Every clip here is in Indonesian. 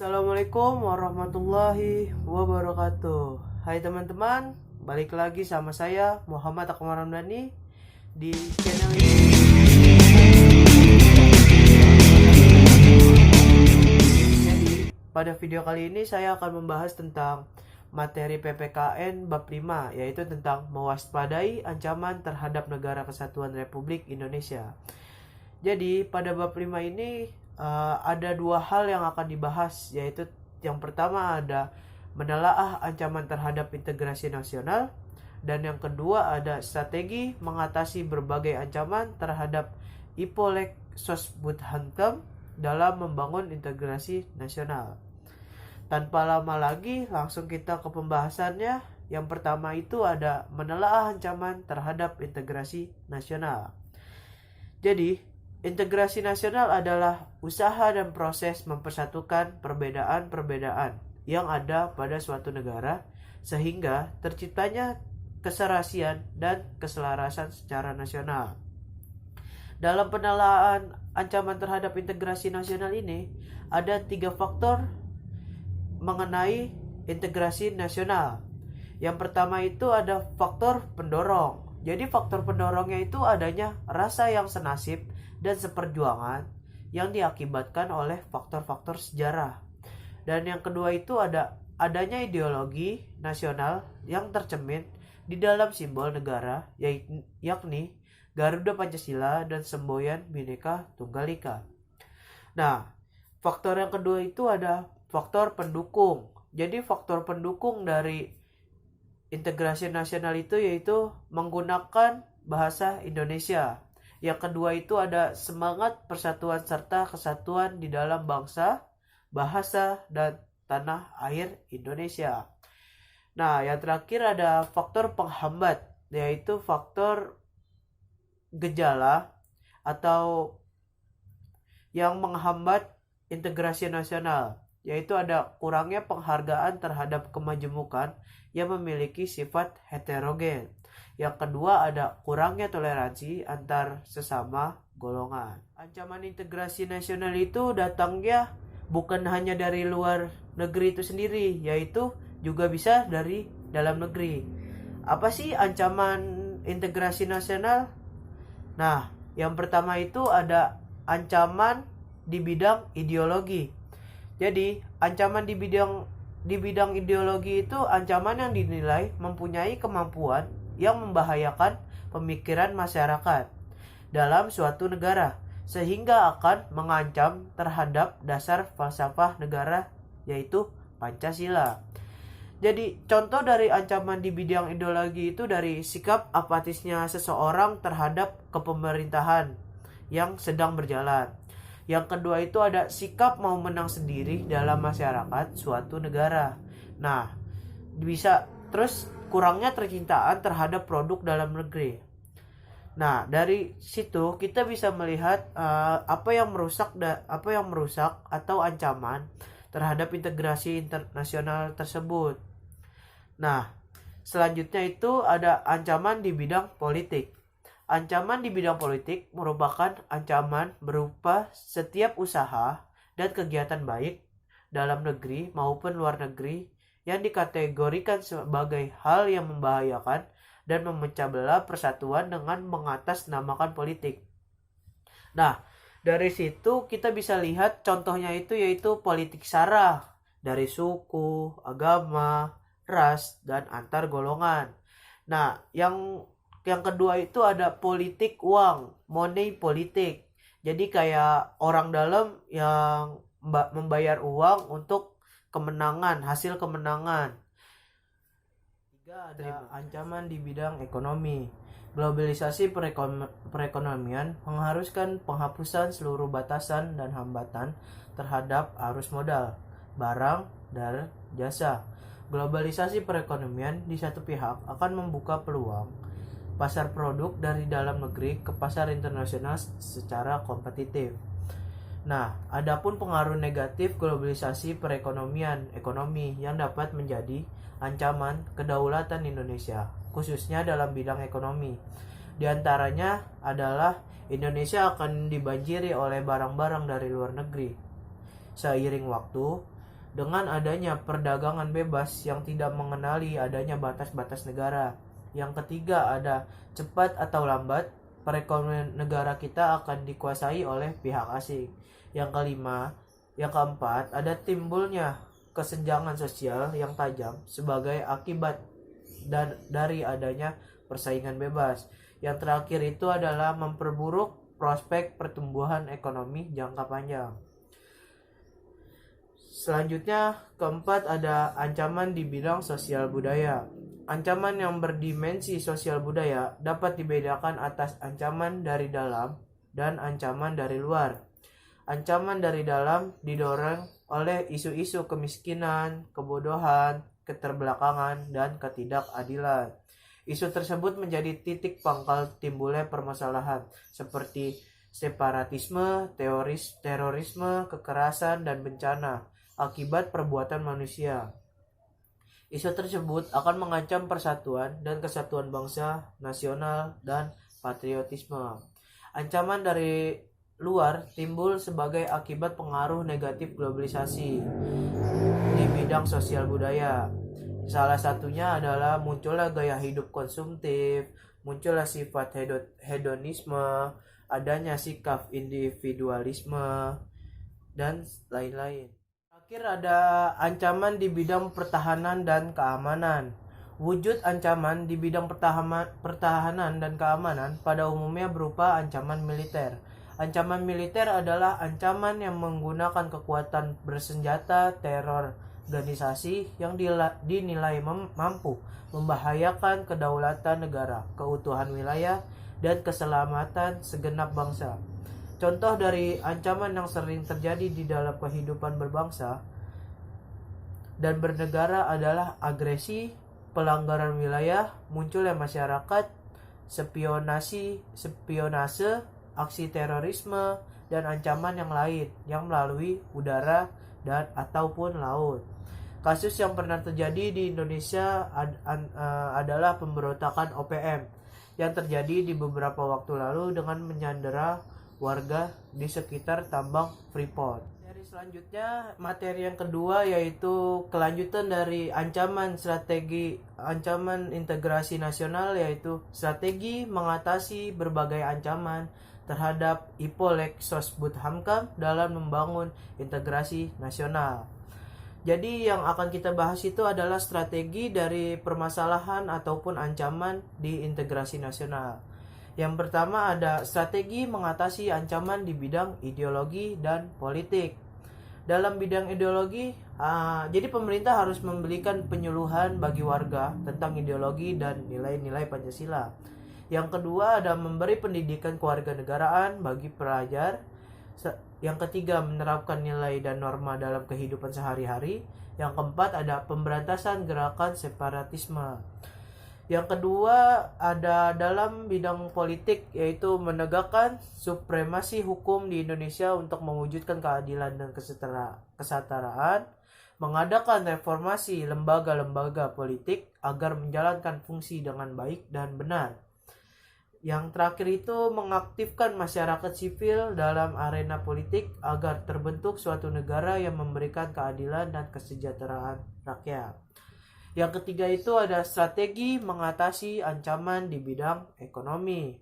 Assalamualaikum warahmatullahi wabarakatuh. Hai teman-teman, balik lagi sama saya Muhammad Akmal Ramdhani di channel ini. Jadi pada video kali ini saya akan membahas tentang materi PPKN bab 5, yaitu tentang mewaspadai ancaman terhadap Negara Kesatuan Republik Indonesia. Jadi pada bab 5 ini ada dua hal yang akan dibahas, yaitu yang pertama ada menelaah ancaman terhadap integrasi nasional, dan yang kedua ada strategi mengatasi berbagai ancaman terhadap Ipolek Sosbudhantem dalam membangun integrasi nasional. Tanpa lama lagi, langsung kita ke pembahasannya. Yang pertama itu ada menelaah ancaman terhadap integrasi nasional. Jadi, integrasi nasional adalah usaha dan proses mempersatukan perbedaan-perbedaan yang ada pada suatu negara sehingga terciptanya keserasian dan keselarasan secara nasional. Dalam penelaahan ancaman terhadap integrasi nasional ini, ada 3 faktor mengenai integrasi nasional. Yang pertama itu ada faktor pendorong. Jadi faktor pendorongnya itu adanya rasa yang senasib dan seperjuangan yang diakibatkan oleh faktor-faktor sejarah. Dan yang kedua itu adanya ideologi nasional yang tercermin di dalam simbol negara, yakni Garuda Pancasila dan semboyan Bhinneka Tunggal Ika. Nah, faktor yang kedua itu ada faktor pendukung. Jadi faktor pendukung dari integrasi nasional itu yaitu menggunakan bahasa Indonesia. Yang kedua itu ada semangat persatuan serta kesatuan di dalam bangsa, bahasa, dan tanah air Indonesia. Nah, yang terakhir ada faktor penghambat, yaitu faktor gejala atau yang menghambat integrasi nasional, yaitu ada kurangnya penghargaan terhadap kemajemukan yang memiliki sifat heterogen. Yang kedua ada kurangnya toleransi antar sesama golongan. Ancaman integrasi nasional itu datangnya bukan hanya dari luar negeri itu sendiri, yaitu juga bisa dari dalam negeri. Apa sih ancaman integrasi nasional? Nah, yang pertama itu ada ancaman di bidang ideologi. Jadi, ancaman di bidang ideologi itu ancaman yang dinilai mempunyai kemampuan yang membahayakan pemikiran masyarakat dalam suatu negara, sehingga akan mengancam terhadap dasar falsafah negara, yaitu Pancasila. Jadi, contoh dari ancaman di bidang ideologi itu dari sikap apatisnya seseorang terhadap kepemerintahan yang sedang berjalan. Yang kedua itu ada sikap mau menang sendiri dalam masyarakat suatu negara. Nah, bisa terus kurangnya tercintaan terhadap produk dalam negeri. Nah, dari situ kita bisa melihat apa yang merusak atau ancaman terhadap integrasi internasional tersebut. Nah, selanjutnya itu ada ancaman di bidang politik. Ancaman di bidang politik merupakan ancaman berupa setiap usaha dan kegiatan baik dalam negeri maupun luar negeri yang dikategorikan sebagai hal yang membahayakan dan memecah belah persatuan dengan mengatasnamakan politik. Nah, dari situ kita bisa lihat contohnya itu yaitu politik sara dari suku, agama, ras, dan antar golongan. Nah, yang kedua itu ada politik uang, money politik. Jadi kayak orang dalam yang membayar uang untuk kemenangan, hasil kemenangan. Tiga, ada ancaman di bidang ekonomi. Globalisasi perekonomian mengharuskan penghapusan seluruh batasan dan hambatan terhadap arus modal, barang, dan jasa. Globalisasi perekonomian di satu pihak akan membuka peluang pasar produk dari dalam negeri ke pasar internasional secara kompetitif. Nah, adapun pengaruh negatif globalisasi ekonomi yang dapat menjadi ancaman kedaulatan Indonesia, khususnya dalam bidang ekonomi. Di antaranya adalah Indonesia akan dibanjiri oleh barang-barang dari luar negeri. Seiring waktu, dengan adanya perdagangan bebas yang tidak mengenali adanya batas-batas negara. Yang ketiga, ada cepat atau lambat perekonomian negara kita akan dikuasai oleh pihak asing. Yang keempat, ada timbulnya kesenjangan sosial yang tajam sebagai akibat dari adanya persaingan bebas. Yang terakhir itu adalah memperburuk prospek pertumbuhan ekonomi jangka panjang. Selanjutnya, keempat, ada ancaman di bidang sosial budaya. Ancaman yang berdimensi sosial budaya dapat dibedakan atas ancaman dari dalam dan ancaman dari luar. Ancaman dari dalam didorong oleh isu-isu kemiskinan, kebodohan, keterbelakangan, dan ketidakadilan. Isu tersebut menjadi titik pangkal timbulnya permasalahan seperti separatisme, terorisme, kekerasan, dan bencana akibat perbuatan manusia. Isu tersebut akan mengancam persatuan dan kesatuan bangsa, nasional, dan patriotisme. Ancaman dari luar timbul sebagai akibat pengaruh negatif globalisasi di bidang sosial budaya. Salah satunya adalah munculnya gaya hidup konsumtif, munculnya sifat hedonisme, adanya sikap individualisme, dan lain-lain. Terakhir, ada ancaman di bidang pertahanan dan keamanan. Wujud ancaman di bidang pertahanan dan keamanan pada umumnya berupa ancaman militer. Ancaman militer adalah ancaman yang menggunakan kekuatan bersenjata, teror, organisasi yang dinilai mampu membahayakan kedaulatan negara, keutuhan wilayah, dan keselamatan segenap bangsa. Contoh dari ancaman yang sering terjadi di dalam kehidupan berbangsa dan bernegara adalah agresi, pelanggaran wilayah, munculnya masyarakat, spionase, aksi terorisme, dan ancaman yang lain yang melalui udara dan ataupun laut. Kasus yang pernah terjadi di Indonesia adalah pemberontakan OPM yang terjadi di beberapa waktu lalu dengan menyandera warga di sekitar tambang Freeport. Materi yang kedua yaitu kelanjutan dari ancaman integrasi nasional, yaitu strategi mengatasi berbagai ancaman terhadap IPO Sosbud Hamkam dalam membangun integrasi nasional. Jadi yang akan kita bahas itu adalah strategi dari permasalahan ataupun ancaman di integrasi nasional. Yang pertama, ada strategi mengatasi ancaman di bidang ideologi dan politik. Dalam bidang ideologi, jadi pemerintah harus memberikan penyuluhan bagi warga tentang ideologi dan nilai-nilai Pancasila. Yang kedua, ada memberi pendidikan kewarganegaraan bagi pelajar. Yang ketiga, menerapkan nilai dan norma dalam kehidupan sehari-hari. Yang keempat, ada pemberantasan gerakan separatisme. Yang kedua, ada dalam bidang politik, yaitu menegakkan supremasi hukum di Indonesia untuk mewujudkan keadilan dan kesetaraan, mengadakan reformasi lembaga-lembaga politik agar menjalankan fungsi dengan baik dan benar. Yang terakhir itu mengaktifkan masyarakat sipil dalam arena politik agar terbentuk suatu negara yang memberikan keadilan dan kesejahteraan rakyat. Yang ketiga itu ada strategi mengatasi ancaman di bidang ekonomi.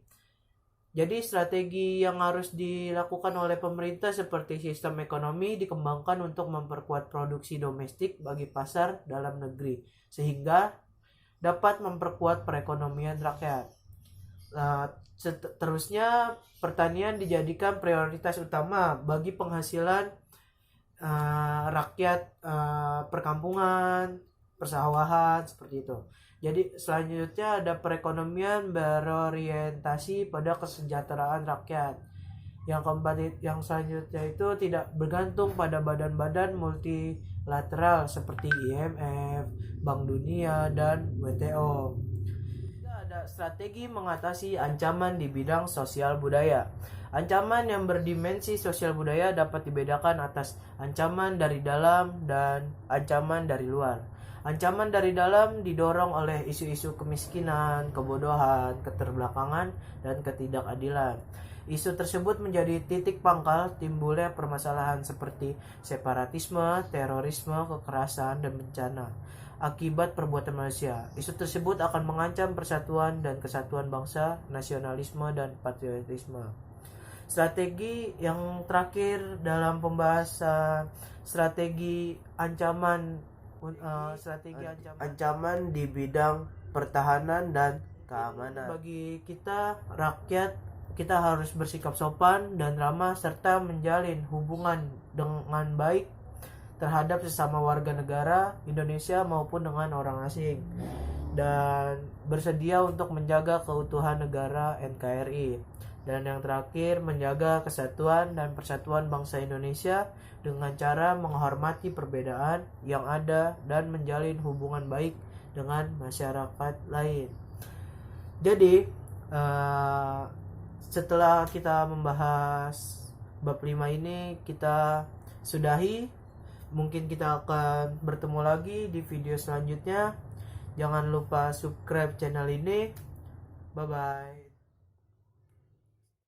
Jadi strategi yang harus dilakukan oleh pemerintah seperti sistem ekonomi dikembangkan untuk memperkuat produksi domestik bagi pasar dalam negeri sehingga dapat memperkuat perekonomian rakyat. Seterusnya, pertanian dijadikan prioritas utama bagi penghasilan rakyat perkampungan, persawahan, seperti itu. Jadi selanjutnya ada perekonomian berorientasi pada kesejahteraan rakyat. Yang keempat, yang selanjutnya itu tidak bergantung pada badan-badan multilateral seperti IMF, Bank Dunia, dan WTO. Ada strategi mengatasi ancaman di bidang sosial budaya. Ancaman yang berdimensi sosial budaya dapat dibedakan atas ancaman dari dalam dan ancaman dari luar. Ancaman dari dalam didorong oleh isu-isu kemiskinan, kebodohan, keterbelakangan, dan ketidakadilan. Isu tersebut menjadi titik pangkal timbulnya permasalahan seperti separatisme, terorisme, kekerasan, dan bencana akibat perbuatan manusia. Isu tersebut akan mengancam persatuan dan kesatuan bangsa, nasionalisme, dan patriotisme. Strategi yang terakhir dalam pembahasan strategi ancaman ancaman di bidang pertahanan dan keamanan. Bagi kita rakyat, kita harus bersikap sopan dan ramah serta menjalin hubungan dengan baik terhadap sesama warga negara Indonesia maupun dengan orang asing, dan bersedia untuk menjaga keutuhan negara NKRI. Dan yang terakhir, menjaga kesatuan dan persatuan bangsa Indonesia dengan cara menghormati perbedaan yang ada dan menjalin hubungan baik dengan masyarakat lain. Jadi, setelah kita membahas bab 5 ini, kita sudahi. Mungkin kita akan bertemu lagi di video selanjutnya. Jangan lupa subscribe channel ini. Bye bye.